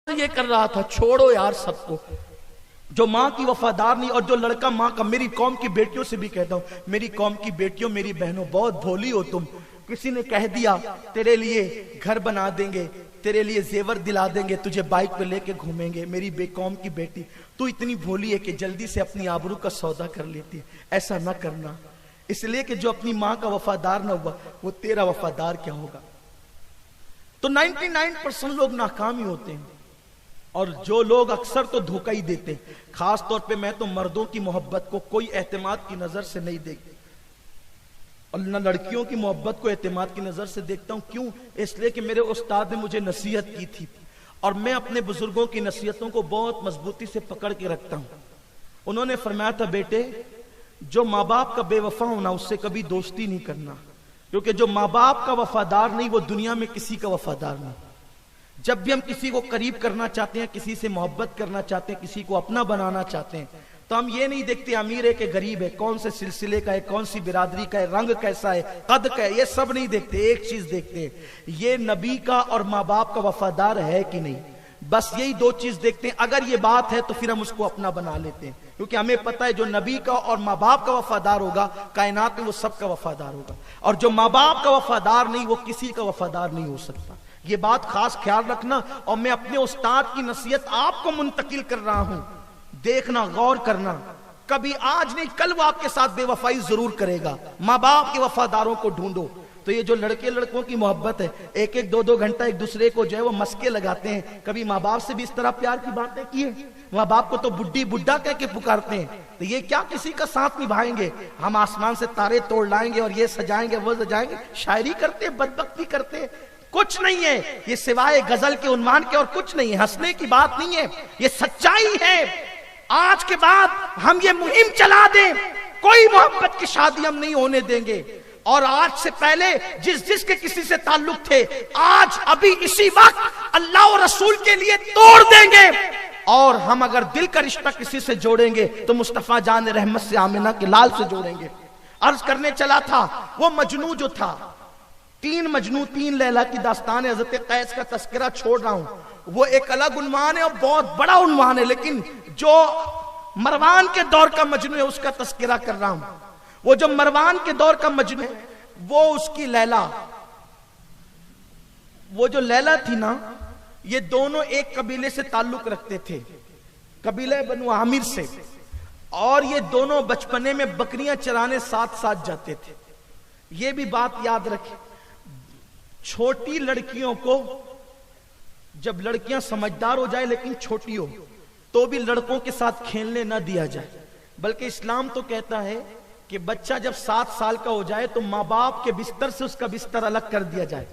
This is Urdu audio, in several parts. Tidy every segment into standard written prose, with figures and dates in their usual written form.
یہ کر رہا تھا چھوڑو یار سب کو، جو ماں کی وفادار نہیں، اور جو لڑکا ماں کا، میری قوم کی بیٹیوں سے بھی کہتا ہوں، میری قوم کی بیٹیوں، میری بہنوں، بہت بھولی ہو تم. کسی نے کہہ دیا تیرے لیے گھر بنا دیں گے، تیرے لیے زیور دلا دیں گے، تجھے بائک پہ لے کے گھومیں گے، میری بے قوم کی بیٹی تو اتنی بھولی ہے کہ جلدی سے اپنی آبرو کا سودا کر لیتی ہے. ایسا نہ کرنا، اس لیے کہ جو اپنی ماں کا وفادار نہ ہوا وہ تیرا وفادار کیا ہوگا. تو 99% لوگ ناکام ہی ہوتے ہیں، اور جو لوگ اکثر تو دھوکہ ہی دیتے ہیں. خاص طور پہ میں تو مردوں کی محبت کو کوئی اعتماد کی نظر سے نہیں دیکھتا، اور نہ لڑکیوں کی محبت کو اعتماد کی نظر سے دیکھتا ہوں. کیوں؟ اس لیے کہ میرے استاد نے مجھے نصیحت کی تھی، اور میں اپنے بزرگوں کی نصیحتوں کو بہت مضبوطی سے پکڑ کے رکھتا ہوں. انہوں نے فرمایا تھا، بیٹے جو ماں باپ کا بے وفا ہونا اس سے کبھی دوستی نہیں کرنا، کیونکہ جو ماں باپ کا وفادار نہیں وہ دنیا میں کسی کا وفادار نہیں. جب بھی ہم کسی کو قریب کرنا چاہتے ہیں، کسی سے محبت کرنا چاہتے ہیں، کسی کو اپنا بنانا چاہتے ہیں، تو ہم یہ نہیں دیکھتے امیر ہے کہ غریب ہے، کون سے سلسلے کا ہے، کون سی برادری کا ہے، رنگ کیسا ہے، قد کا ہے، یہ سب نہیں دیکھتے. ایک چیز دیکھتے ہیں، یہ نبی کا اور ماں باپ کا وفادار ہے کہ نہیں. بس یہی دو چیز دیکھتے ہیں. اگر یہ بات ہے تو پھر ہم اس کو اپنا بنا لیتے ہیں، کیونکہ ہمیں پتہ ہے جو نبی کا اور ماں باپ کا وفادار ہوگا کائنات میں وہ سب کا وفادار ہوگا، اور جو ماں باپ کا وفادار نہیں وہ کسی کا وفادار نہیں ہو سکتا. یہ بات خاص خیال رکھنا. اور میں اپنے استاد کی نصیحت آپ کو منتقل کر رہا ہوں، دیکھنا، غور کرنا. کبھی آج نہیں کل وہ آپ کے ساتھ بے وفائی ضرور کرے گا. ماں باپ کے وفاداروں کو ڈھونڈو. تو یہ جو لڑکے لڑکوں کی محبت ہے، ایک ایک دو گھنٹہ ایک دوسرے کو جو ہے وہ مسکے لگاتے ہیں. کبھی ماں باپ سے بھی اس طرح پیار کی باتیں کی ہے؟ ماں باپ کو تو بڈھی بڈھا کہہ کے پکارتے ہیں. تو یہ کیا کسی کا ساتھ نبھائیں گے؟ ہم آسمان سے تارے توڑ لائیں گے اور یہ سجائیں گے وہ سجائیں گے. شاعری کرتے، بدبختی کرتے، کچھ نہیں ہے یہ سوائے غزل کے عنوان کے، اور کچھ نہیں ہے. ہنسنے کی بات نہیں ہے، یہ سچائی ہے. آج کے بعد ہم یہ مہم چلا دیں، کوئی محبت کی شادی ہم نہیں ہونے دیں گے. اور آج سے پہلے جس کے کسی سے تعلق تھے، آج ابھی اسی وقت اللہ اور رسول کے لیے توڑ دیں گے. اور ہم اگر دل کا رشتہ کسی سے جوڑیں گے تو مصطفیٰ جان رحمت سے آمنہ کے لال سے جوڑیں گے. عرض کرنے چلا تھا، وہ مجنو جو تھا، 3 مجنو 3 لیلا کی داستان ہے. حضرت قیس کا تذکرہ چھوڑ رہا ہوں، وہ ایک الگ عنوان ہے اور بہت بڑا عنوان ہے، لیکن جو مروان کے دور کا مجنو ہے اس کا تذکرہ کر رہا ہوں. وہ جو مروان کے دور کا مجنو ہے وہ اس کی لیلا، وہ جو لیلا تھی نا، یہ دونوں ایک قبیلے سے تعلق رکھتے تھے، قبیلہ بنو عامر سے. اور یہ دونوں بچپنے میں بکریاں چرانے ساتھ ساتھ جاتے تھے. یہ بھی بات یاد رکھیں، چھوٹی لڑکیوں کو، جب لڑکیاں سمجھدار ہو جائے لیکن چھوٹی ہو تو بھی لڑکوں کے ساتھ کھیلنے نہ دیا جائے. بلکہ اسلام تو کہتا ہے کہ بچہ جب 7 سال کا ہو جائے تو ماں باپ کے بستر سے اس کا بستر الگ کر دیا جائے.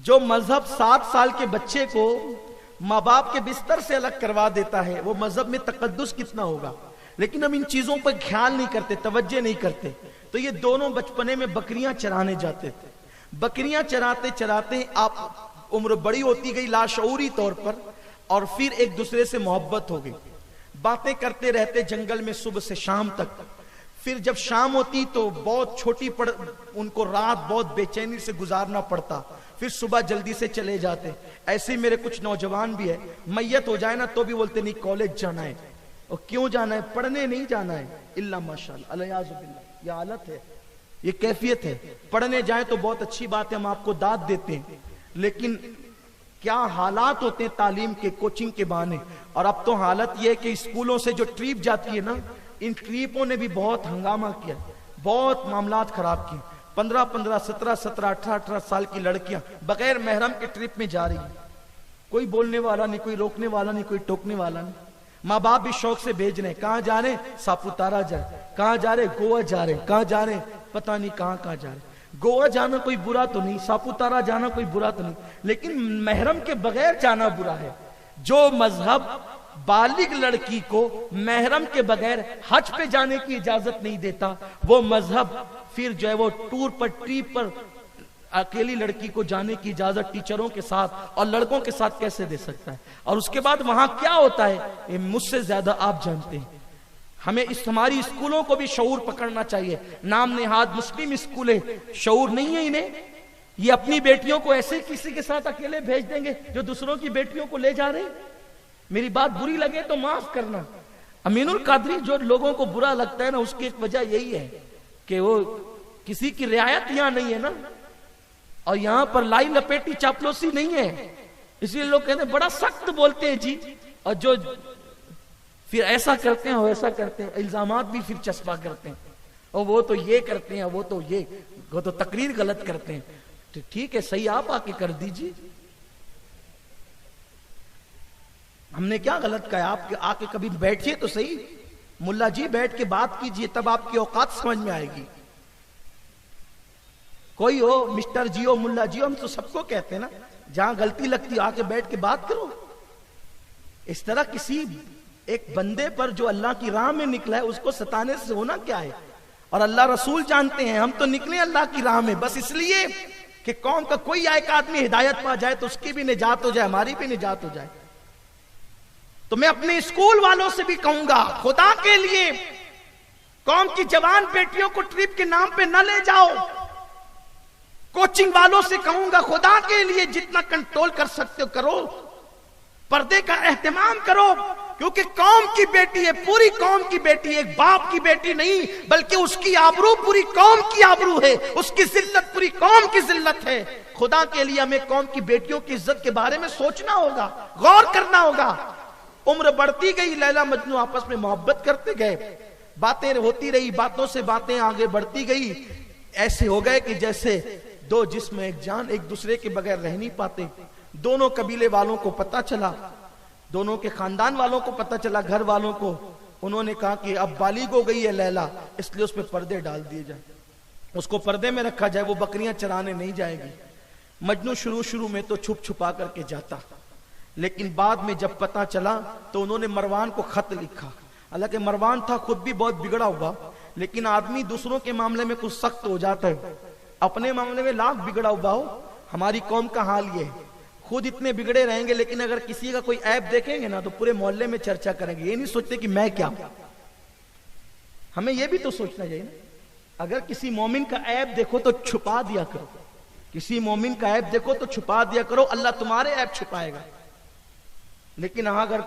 جو مذہب 7 سال کے بچے کو ماں باپ کے بستر سے الگ کروا دیتا ہے وہ مذہب میں تقدس کتنا ہوگا. لیکن ہم ان چیزوں پر خیال نہیں کرتے، توجہ نہیں کرتے. تو یہ دونوں بچپنے میں بکریاں چرانے جاتے تھے. بکریاں چراتے چراتے آپ عمر بڑی ہوتی گئی لاشعوری طور پر، اور پھر ایک دوسرے سے محبت ہو گئی. باتیں کرتے رہتے جنگل میں صبح سے شام تک. پھر جب شام ہوتی تو بہت چھوٹی ان کو رات بہت بے چینی سے گزارنا پڑتا، پھر صبح جلدی سے چلے جاتے. ایسے ہی میرے کچھ نوجوان بھی ہے، میت ہو جائے نا تو بھی بولتے نہیں کالج جانا ہے. اور کیوں جانا ہے؟ پڑھنے نہیں جانا ہے. الا ماشاءاللہ، الیاذ باللہ، یہ حالت ہے، یہ کیفیت ہے. پڑھنے جائیں تو بہت اچھی بات ہے، ہم آپ کو داد دیتے ہیں، لیکن کیا حالات ہوتے ہیں تعلیم کے، کوچنگ کے بہانے. اور اب تو حالت یہ ہے کہ اسکولوں سے جو ٹرپ جاتی ہے نا، ان ٹریپوں نے بھی بہت ہنگامہ کیا، بہت معاملات خراب کیے. 15 17 17 18 سال کی لڑکیاں بغیر محرم کے ٹرپ میں جا رہی ہیں. کوئی بولنے والا نہیں، کوئی روکنے والا نہیں، کوئی ٹوکنے والا نہیں. ماں باپ بھی شوق سے بھیج رہے ہیں. کہاں جا رہے ہیں؟ ساپوتارا جا رہے ہیں. کہاں جا رہے ہیں؟ گوا جا رہے ہیں. کہاں جا رہے ہیں؟ پتہ نہیں کہاں جا رہے ہیں. گوا جانا کوئی برا تو نہیں، ساپوتارا جانا کوئی برا تو نہیں، لیکن محرم کے بغیر جانا برا ہے. جو مذہب بالغ لڑکی کو محرم کے بغیر حج پہ جانے کی اجازت نہیں دیتا، وہ مذہب پھر جو ہے وہ ٹور پر، ٹرپ پر اکیلی لڑکی کو جانے کی اجازت ٹیچروں کے ساتھ اور لڑکوں کے ساتھ کیسے دے سکتا ہے؟ اور اس کے بعد وہاں کیا ہوتا ہے یہ مجھ سے زیادہ آپ جانتے ہیں. ہمیں ہماری اسکولوں کو بھی شعور پکڑنا چاہیے. نام نہاد مسلم اسکول ہے، شعور نہیں ہے انہیں. یہ اپنی بیٹیوں کو ایسے کسی کے ساتھ اکیلے بھیج دیں گے جو دوسروں کی بیٹیوں کو لے جا رہے ہیں؟ میری بات بری لگے تو معاف کرنا، امین القادری جو لوگوں کو برا لگتا ہے نا، اس کی ایک وجہ یہی ہے کہ وہ کسی کی رعایت یہاں نہیں ہے نا، اور یہاں پر لائی لپیٹی چاپلوسی نہیں ہے، اس لیے لوگ کہتے ہیں بڑا سخت بولتے ہیں جی، اور جو پھر ایسا کرتے ہیں ویسا کرتے ہیں، الزامات بھی پھر چسپا کرتے ہیں، اور وہ تو یہ کرتے ہیں، وہ تو تقریر غلط کرتے ہیں۔ تو ٹھیک ہے، صحیح آپ آ کے کر دیجیے، ہم نے کیا غلط کہا؟ آپ آ کے کبھی بیٹھیے تو صحیح، ملا جی بیٹھ کے بات کیجیے، تب آپ کی اوقات سمجھ میں آئے گی۔ کوئی ہو مسٹر جی ہو ملا جی ہو، ہم تو سب کو کہتے ہیں نا، جہاں غلطی لگتی آ کے بیٹھ کے بات کرو۔ اس طرح کسی ایک بندے پر جو اللہ کی راہ میں نکلا ہے اس کو ستانے سے ہونا کیا ہے؟ اور اللہ رسول جانتے ہیں ہم تو نکلے اللہ کی راہ میں بس اس لیے کہ قوم کا کوئی ایک آدمی ہدایت پا جائے تو اس کی بھی نجات ہو جائے، ہماری بھی نجات ہو جائے۔ تو میں اپنے اسکول والوں سے بھی کہوں گا، خدا کے لیے قوم کی جوان بیٹیوں کو ٹرپ کے نام پہ نہ لے جاؤ۔ کوچنگ والوں سے کہوں گا، خدا کے لیے جتنا کنٹرول کر سکتے ہو کرو، پردے کا اہتمام کرو، کیونکہ قوم کی بیٹی ہے، پوری قوم کی بیٹی ہے، ایک باپ کی بیٹی نہیں، بلکہ اس کی آبرو پوری قوم کی آبرو ہے، اس کی ذلت پوری قوم کی ذلت ہے۔ خدا کے لیے ہمیں قوم کی بیٹیوں کی عزت کے بارے میں سوچنا ہوگا، غور کرنا ہوگا۔ عمر بڑھتی گئی، لیلا مجنو آپس میں محبت کرتے گئے، باتیں ہوتی رہی، باتوں سے باتیں آگے بڑھتی گئی، ایسے ہو گئے کہ جیسے دو جسم ایک جان، ایک دوسرے کے بغیر رہ نہیں پاتے۔ دونوں قبیلے والوں کو پتہ چلا، دونوں کے خاندان والوں کو پتہ چلا، گھر والوں کو، انہوں نے کہا کہ اب بالغ ہو گئی ہے لیلا، اس لیے اس پہ پردے ڈال دیے جائیں، اس کو پردے میں رکھا جائے، وہ بکریاں چرانے نہیں جائے گی۔ مجنو شروع میں تو چھپ چھپا کر کے جاتا، لیکن بعد میں جب پتہ چلا تو انہوں نے مروان کو خط لکھا۔ حالانکہ مروان تھا خود بھی بہت بگڑا ہوا، لیکن آدمی دوسروں کے معاملے میں کچھ سخت ہو جاتا ہے، اپنے معاملے میں لاکھ بگڑا ہوا ہو۔ ہماری قوم کا حال یہ ہے، خود اتنے بگڑے رہیں گے، لیکن اگر کسی کا کوئی عیب دیکھیں گے نا تو پورے محلے میں چرچا کریں گے، یہ نہیں سوچتے کہ میں کیا ہوں۔ ہمیں یہ بھی تو سوچنا چاہیے نا، اگر کسی مومن کا عیب دیکھو تو چھپا دیا کرو، کسی مومن کا عیب دیکھو تو چھپا دیا کرو، اللہ تمہارے عیب چھپائے گا۔ لیکن اگر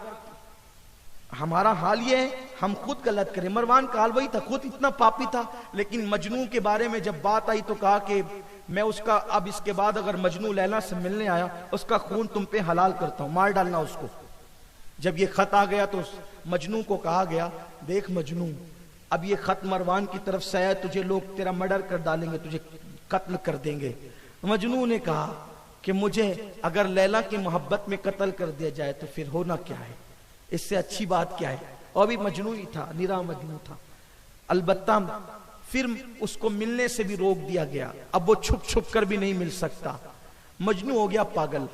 ہمارا حال یہ ہے ہم خود غلط کریں، مروان کا حال وہی تھا، خود اتنا پاپی تھا، لیکن مجنو کے بارے میں جب بات آئی تو کہا کہ میں اس کا اب اس کے بعد اگر مجنو لیلا سے ملنے آیا اس کا خون تم پہ حلال کرتا ہوں، مار ڈالنا اس کو۔ جب یہ خط آ گیا تو مجنو کو کہا گیا، دیکھ مجنو، اب یہ خط مروان کی طرف سے آیا، تجھے لوگ تیرا مرڈر کر ڈالیں گے، تجھے قتل کر دیں گے۔ مجنو نے کہا کہ مجھے اگر لیلا کی محبت میں قتل کر دیا جائے تو پھر ہونا کیا ہے، اس سے اچھی بات کیا ہے۔ اور بھی مجنو ہی تھا، نرا مجنو تھا۔ البتہ پھر اس کو ملنے سے بھی روک دیا گیا، اب وہ چھپ چھپ کر بھی نہیں مل سکتا، مجنو ہو گیا پاگل۔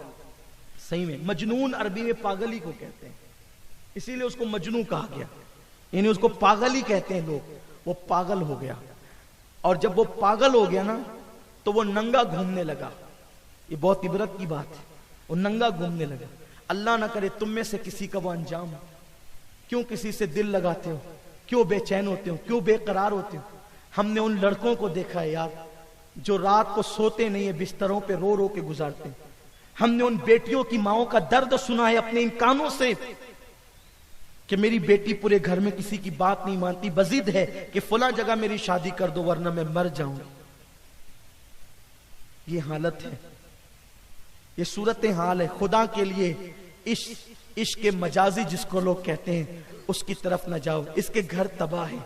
صحیح میں مجنون عربی میں پاگل ہی کو کہتے ہیں، اسی لیے اس کو مجنو کہا گیا، یعنی اس کو پاگل ہی کہتے ہیں لوگ۔ وہ پاگل ہو گیا، اور جب وہ پاگل ہو گیا نا تو وہ ننگا گھومنے لگا۔ یہ بہت عبرت کی بات ہے، وہ ننگا گھومنے لگا۔ اللہ نہ کرے تم میں سے کسی کا وہ انجام ہو۔ کیوں کسی سے دل لگاتے ہو، کیوں بے چین ہوتے ہو، کیوں بے قرار ہوتے ہو؟ ہم نے ان لڑکوں کو دیکھا ہے یار جو رات کو سوتے نہیں ہیں، بستروں پہ رو رو کے گزارتے ہیں۔ ہم نے ان بیٹیوں کی ماؤں کا درد سنا ہے اپنے ان کانوں سے کہ میری بیٹی پورے گھر میں کسی کی بات نہیں مانتی، بضد ہے کہ فلاں جگہ میری شادی کر دو ورنہ میں مر جاؤں۔ یہ حالت ہے، یہ صورت حال ہے۔ خدا کے لیے عشق مجازی جس کو لوگ کہتے ہیں اس کی طرف نہ جاؤ، اس کے گھر تباہ ہے۔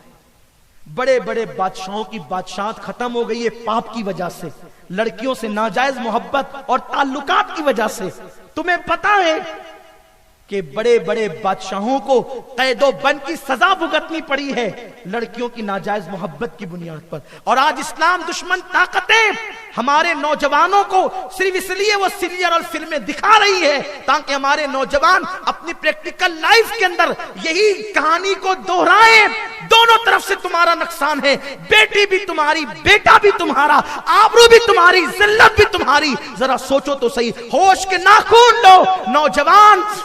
بڑے بڑے بادشاہوں کی بادشاہت ختم ہو گئی ہے پاپ کی وجہ سے، لڑکیوں سے ناجائز محبت اور تعلقات کی وجہ سے۔ تمہیں پتا ہے کہ بڑے بڑے بادشاہوں کو قید و بند کی سزا بھگتنی پڑی ہے لڑکیوں کی ناجائز محبت کی بنیاد پر۔ اور آج اسلام دشمن طاقتیں ہمارے نوجوانوں کو صرف اس لیے وہ سیریل اور فلمیں دکھا رہی ہے تاکہ ہمارے نوجوان اپنی پریکٹیکل لائف کے اندر یہی کہانی کو دہرائیں۔ دونوں طرف سے تمہارا نقصان ہے، بیٹی بھی تمہاری، بیٹا بھی تمہارا، آبرو بھی تمہاری، ذلت بھی تمہاری۔ ذرا سوچو تو صحیح، ہوش کے ناخن لو۔ نوجوان